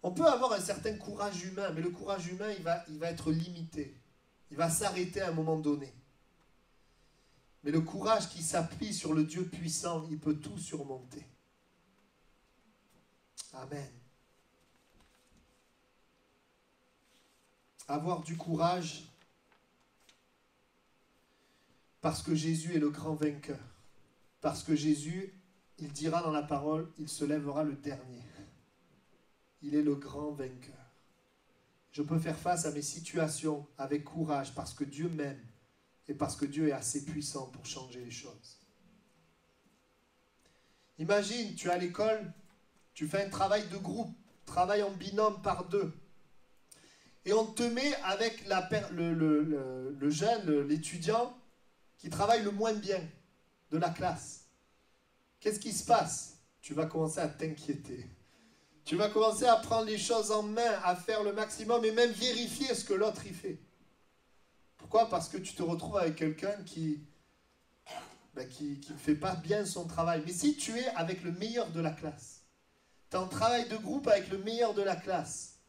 Speaker 1: On peut avoir un certain courage humain, mais le courage humain, il va être limité. Il va s'arrêter à un moment donné. Mais le courage qui s'appuie sur le Dieu puissant, il peut tout surmonter. Amen. Avoir du courage parce que Jésus est le grand vainqueur. Parce que Jésus, il dira dans la parole, il se lèvera le dernier. Il est le grand vainqueur. Je peux faire face à mes situations avec courage parce que Dieu m'aime et parce que Dieu est assez puissant pour changer les choses. Imagine, tu es à l'école, tu fais un travail de groupe, travail en binôme par deux. Et on te met avec le jeune, l'étudiant, qui travaille le moins bien de la classe. Qu'est-ce qui se passe? Tu vas commencer à t'inquiéter. Tu vas commencer à prendre les choses en main, à faire le maximum et même vérifier ce que l'autre y fait. Pourquoi? Parce que tu te retrouves avec quelqu'un qui ne fait pas bien son travail. Mais si tu es avec le meilleur de la classe, tu es en travail de groupe avec le meilleur de la classe,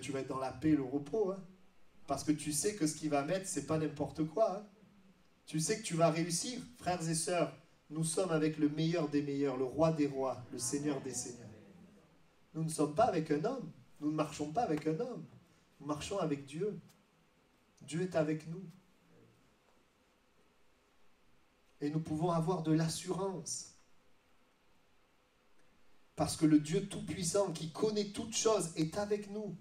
Speaker 1: tu vas être dans la paix et le repos. Hein, parce que tu sais que ce qu'il va mettre, c'est pas n'importe quoi. Hein. Tu sais que tu vas réussir. Frères et sœurs, nous sommes avec le meilleur des meilleurs, le roi des rois, le seigneur des seigneurs. Nous ne sommes pas avec un homme. Nous ne marchons pas avec un homme. Nous marchons avec Dieu. Dieu est avec nous. Et nous pouvons avoir de l'assurance. Parce que le Dieu Tout-Puissant qui connaît toutes choses est avec nous.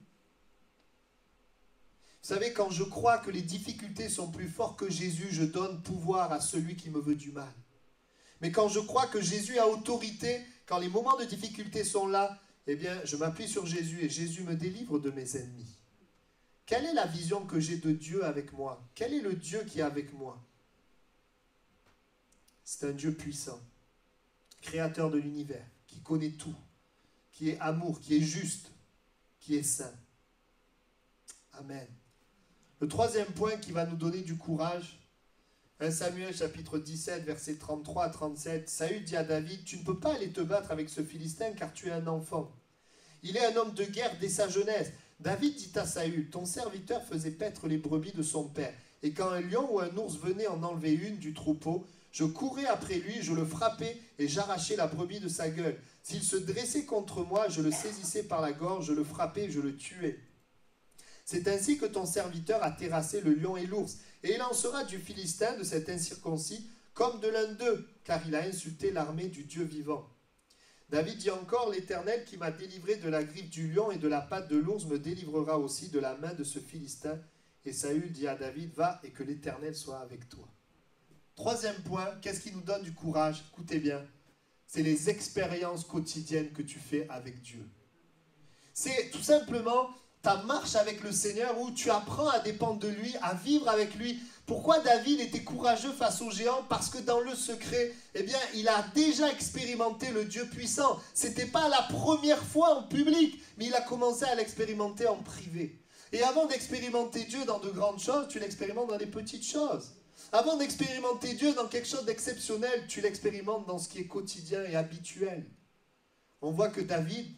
Speaker 1: Vous savez, quand je crois que les difficultés sont plus fortes que Jésus, je donne pouvoir à celui qui me veut du mal. Mais quand je crois que Jésus a autorité, quand les moments de difficulté sont là, eh bien, je m'appuie sur Jésus et Jésus me délivre de mes ennemis. Quelle est la vision que j'ai de Dieu avec moi? Quel est le Dieu qui est avec moi? C'est un Dieu puissant, créateur de l'univers, qui connaît tout, qui est amour, qui est juste, qui est saint. Amen. Le troisième point qui va nous donner du courage, 1 Samuel chapitre 17, versets 33 à 37, Saül dit à David, « Tu ne peux pas aller te battre avec ce Philistin car tu es un enfant. Il est un homme de guerre dès sa jeunesse. » David dit à Saül, « Ton serviteur faisait paître les brebis de son père, et quand un lion ou un ours venait en enlever une du troupeau, je courais après lui, je le frappais et j'arrachais la brebis de sa gueule. S'il se dressait contre moi, je le saisissais par la gorge, je le frappais et je le tuais. C'est ainsi que ton serviteur a terrassé le lion et l'ours, et il en sera du Philistin, de cet incirconcis, comme de l'un d'eux, car il a insulté l'armée du Dieu vivant. » David dit encore, « L'Éternel qui m'a délivré de la griffe du lion et de la patte de l'ours me délivrera aussi de la main de ce Philistin. » Et Saül dit à David, « Va et que l'Éternel soit avec toi. » Troisième point, qu'est-ce qui nous donne du courage? Écoutez bien, c'est les expériences quotidiennes que tu fais avec Dieu. C'est tout simplement ta marche avec le Seigneur où tu apprends à dépendre de lui, à vivre avec lui. Pourquoi David était courageux face aux géants? Parce que dans le secret, eh bien, il a déjà expérimenté le Dieu puissant. Ce n'était pas la première fois en public, mais il a commencé à l'expérimenter en privé. Et avant d'expérimenter Dieu dans de grandes choses, tu l'expérimentes dans des petites choses. Avant d'expérimenter Dieu dans quelque chose d'exceptionnel, tu l'expérimentes dans ce qui est quotidien et habituel. On voit que David,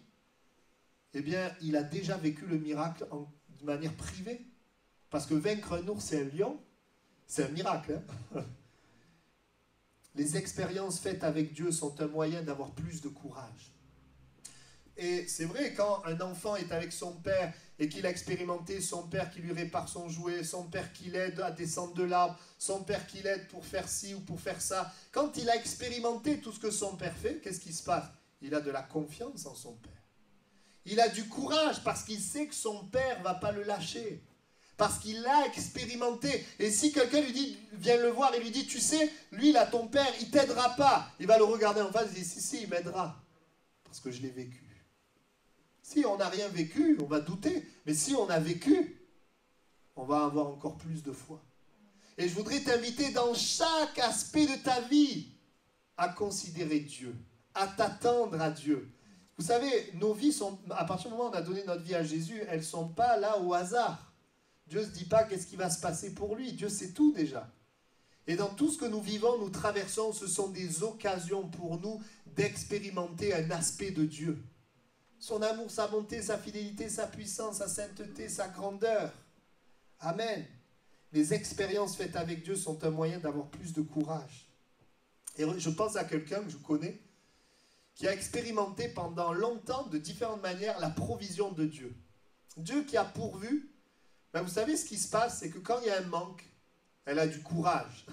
Speaker 1: eh bien, il a déjà vécu le miracle de manière privée. Parce que vaincre un ours et un lion, c'est un miracle. Hein. Les expériences faites avec Dieu sont un moyen d'avoir plus de courage. Et c'est vrai, quand un enfant est avec son père et qu'il a expérimenté son père qui lui répare son jouet, son père qui l'aide à descendre de l'arbre, son père qui l'aide pour faire ci ou pour faire ça, quand il a expérimenté tout ce que son père fait, qu'est-ce qui se passe? Il a de la confiance en son père. Il a du courage parce qu'il sait que son père ne va pas le lâcher. Parce qu'il l'a expérimenté. Et si quelqu'un lui dit, vient le voir et lui dit, tu sais, lui, là, ton père, il ne t'aidera pas. Il va le regarder en face et dire, si, il m'aidera. Parce que je l'ai vécu. Si on n'a rien vécu, on va douter. Mais si on a vécu, on va avoir encore plus de foi. Et je voudrais t'inviter dans chaque aspect de ta vie à considérer Dieu, à t'attendre à Dieu. Vous savez, nos vies sont, à partir du moment où on a donné notre vie à Jésus, elles ne sont pas là au hasard. Dieu ne se dit pas qu'est-ce qui va se passer pour lui. Dieu sait tout déjà. Et dans tout ce que nous vivons, nous traversons, ce sont des occasions pour nous d'expérimenter un aspect de Dieu. Son amour, sa bonté, sa fidélité, sa puissance, sa sainteté, sa grandeur. Amen. Les expériences faites avec Dieu sont un moyen d'avoir plus de courage. Et je pense à quelqu'un que je connais qui a expérimenté pendant longtemps, de différentes manières, la provision de Dieu. Dieu qui a pourvu. Ben vous savez ce qui se passe, c'est que quand il y a un manque, elle a du courage.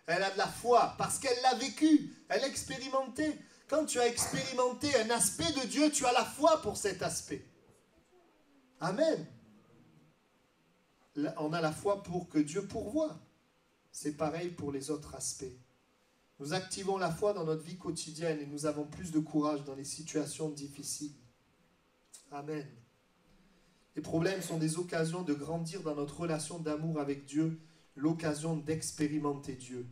Speaker 1: Elle a de la foi, parce qu'elle l'a vécu, elle a expérimenté. Quand tu as expérimenté un aspect de Dieu, tu as la foi pour cet aspect. Amen. On a la foi pour que Dieu pourvoie. C'est pareil pour les autres aspects. Nous activons la foi dans notre vie quotidienne et nous avons plus de courage dans les situations difficiles. Amen. Les problèmes sont des occasions de grandir dans notre relation d'amour avec Dieu, l'occasion d'expérimenter Dieu.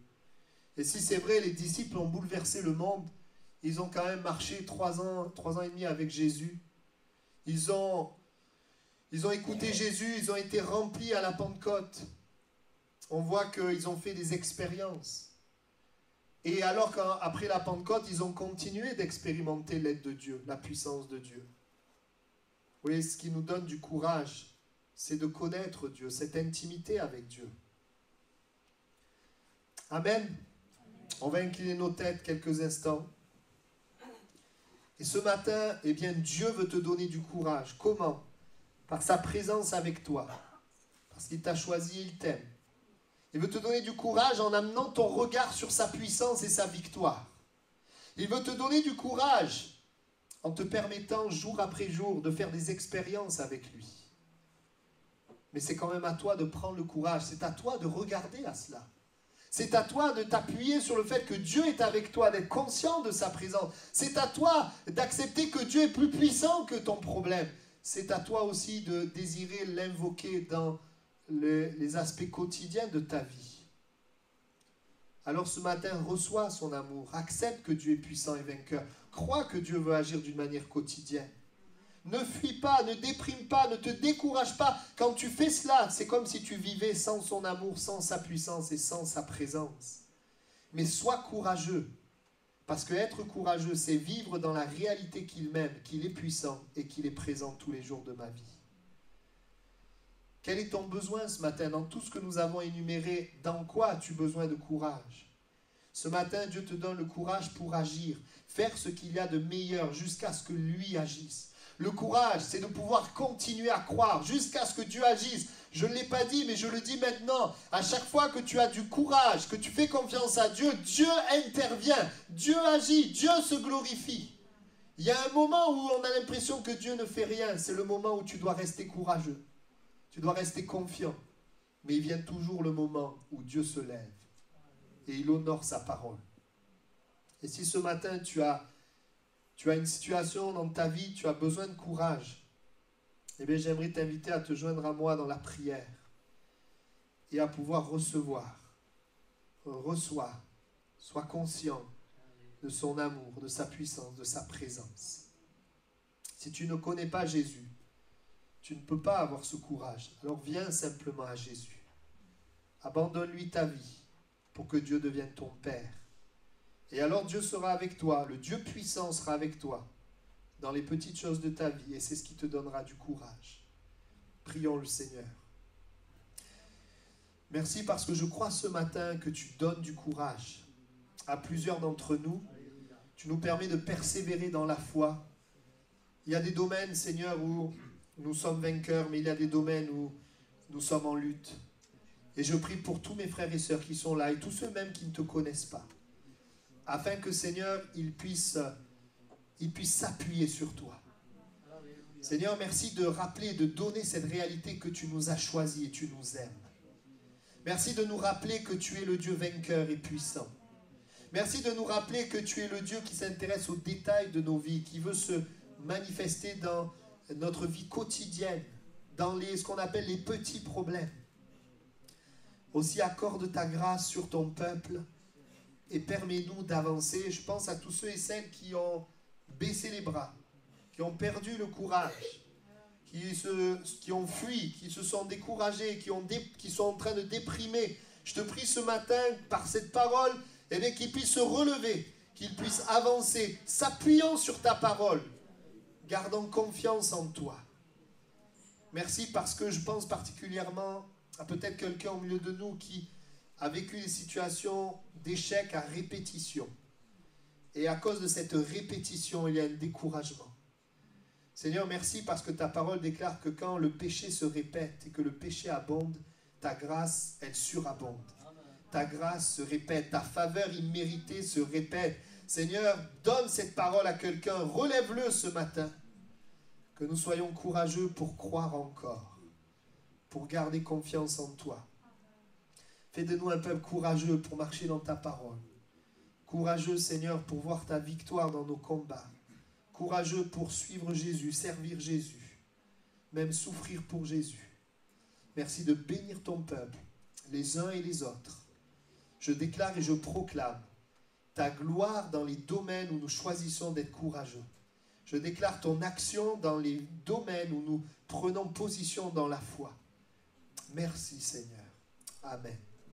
Speaker 1: Et si c'est vrai, les disciples ont bouleversé le monde, ils ont quand même marché 3 ans et demi avec Jésus. Ils ont écouté Jésus, ils ont été remplis à la Pentecôte. On voit qu'ils ont fait des expériences. Et alors qu'après la Pentecôte, ils ont continué d'expérimenter l'aide de Dieu, la puissance de Dieu. Vous voyez, ce qui nous donne du courage, c'est de connaître Dieu, cette intimité avec Dieu. Amen. On va incliner nos têtes quelques instants. Et ce matin, eh bien, Dieu veut te donner du courage. Comment? Par sa présence avec toi. Parce qu'il t'a choisi et il t'aime. Il veut te donner du courage en amenant ton regard sur sa puissance et sa victoire. Il veut te donner du courage en te permettant jour après jour de faire des expériences avec lui. Mais c'est quand même à toi de prendre le courage. C'est à toi de regarder à cela. C'est à toi de t'appuyer sur le fait que Dieu est avec toi, d'être conscient de sa présence. C'est à toi d'accepter que Dieu est plus puissant que ton problème. C'est à toi aussi de désirer l'invoquer dans les aspects quotidiens de ta vie. Alors ce matin, reçois son amour. Accepte que Dieu est puissant et vainqueur. Crois que Dieu veut agir d'une manière quotidienne. Ne fuis pas, ne déprime pas, ne te décourage pas. Quand tu fais cela, c'est comme si tu vivais sans son amour, sans sa puissance et sans sa présence. Mais sois courageux. Parce que être courageux, c'est vivre dans la réalité qu'il m'aime, qu'il est puissant et qu'il est présent tous les jours de ma vie. Quel est ton besoin ce matin? Dans tout ce que nous avons énuméré, dans quoi as-tu besoin de courage? Ce matin, Dieu te donne le courage pour agir, faire ce qu'il y a de meilleur jusqu'à ce que lui agisse. Le courage, c'est de pouvoir continuer à croire jusqu'à ce que Dieu agisse. Je ne l'ai pas dit, mais je le dis maintenant. À chaque fois que tu as du courage, que tu fais confiance à Dieu, Dieu intervient, Dieu agit, Dieu se glorifie. Il y a un moment où on a l'impression que Dieu ne fait rien. C'est le moment où tu dois rester courageux. Tu dois rester confiant. Mais il vient toujours le moment où Dieu se lève et il honore sa parole. Et si ce matin tu as une situation dans ta vie, tu as besoin de courage, eh bien j'aimerais t'inviter à te joindre à moi dans la prière et à pouvoir recevoir. Reçois, sois conscient de son amour, de sa puissance, de sa présence. Si tu ne connais pas Jésus, tu ne peux pas avoir ce courage. Alors viens simplement à Jésus. Abandonne-lui ta vie pour que Dieu devienne ton Père. Et alors Dieu sera avec toi, le Dieu puissant sera avec toi dans les petites choses de ta vie et c'est ce qui te donnera du courage. Prions le Seigneur. Merci parce que je crois ce matin que tu donnes du courage à plusieurs d'entre nous. Tu nous permets de persévérer dans la foi Il y a des domaines, Seigneur, où nous sommes vainqueurs, mais il y a des domaines où nous sommes en lutte. Et je prie pour tous mes frères et sœurs qui sont là, et tous ceux même qui ne te connaissent pas, afin que, Seigneur, ils puissent s'appuyer sur toi. Seigneur, merci de rappeler, de donner cette réalité que tu nous as choisie et tu nous aimes. Merci de nous rappeler que tu es le Dieu vainqueur et puissant. Merci de nous rappeler que tu es le Dieu qui s'intéresse aux détails de nos vies, qui veut se manifester dans notre vie quotidienne, dans ce qu'on appelle les petits problèmes. Aussi, accorde ta grâce sur ton peuple et permets-nous d'avancer. Je pense à tous ceux et celles qui ont baissé les bras, qui ont perdu le courage, qui ont fui, qui se sont découragés, qui sont en train de déprimer. Je te prie ce matin, par cette parole, qu'ils puissent se relever, qu'ils puissent avancer, s'appuyant sur ta parole, gardant confiance en toi. Merci parce que je pense particulièrement à peut-être quelqu'un au milieu de nous qui a vécu des situations d'échec à répétition. Et à cause de cette répétition, il y a un découragement. Seigneur, merci parce que ta parole déclare que quand le péché se répète et que le péché abonde, ta grâce, elle surabonde. Ta grâce se répète, ta faveur imméritée se répète. Seigneur, donne cette parole à quelqu'un, relève-le ce matin. Que nous soyons courageux pour croire encore, pour garder confiance en toi. Fais de nous un peuple courageux pour marcher dans ta parole. Courageux, Seigneur, pour voir ta victoire dans nos combats. Courageux pour suivre Jésus, servir Jésus, même souffrir pour Jésus. Merci de bénir ton peuple, les uns et les autres. Je déclare et je proclame ta gloire dans les domaines où nous choisissons d'être courageux. Je déclare ton action dans les domaines où nous prenons position dans la foi. Merci Seigneur. Amen.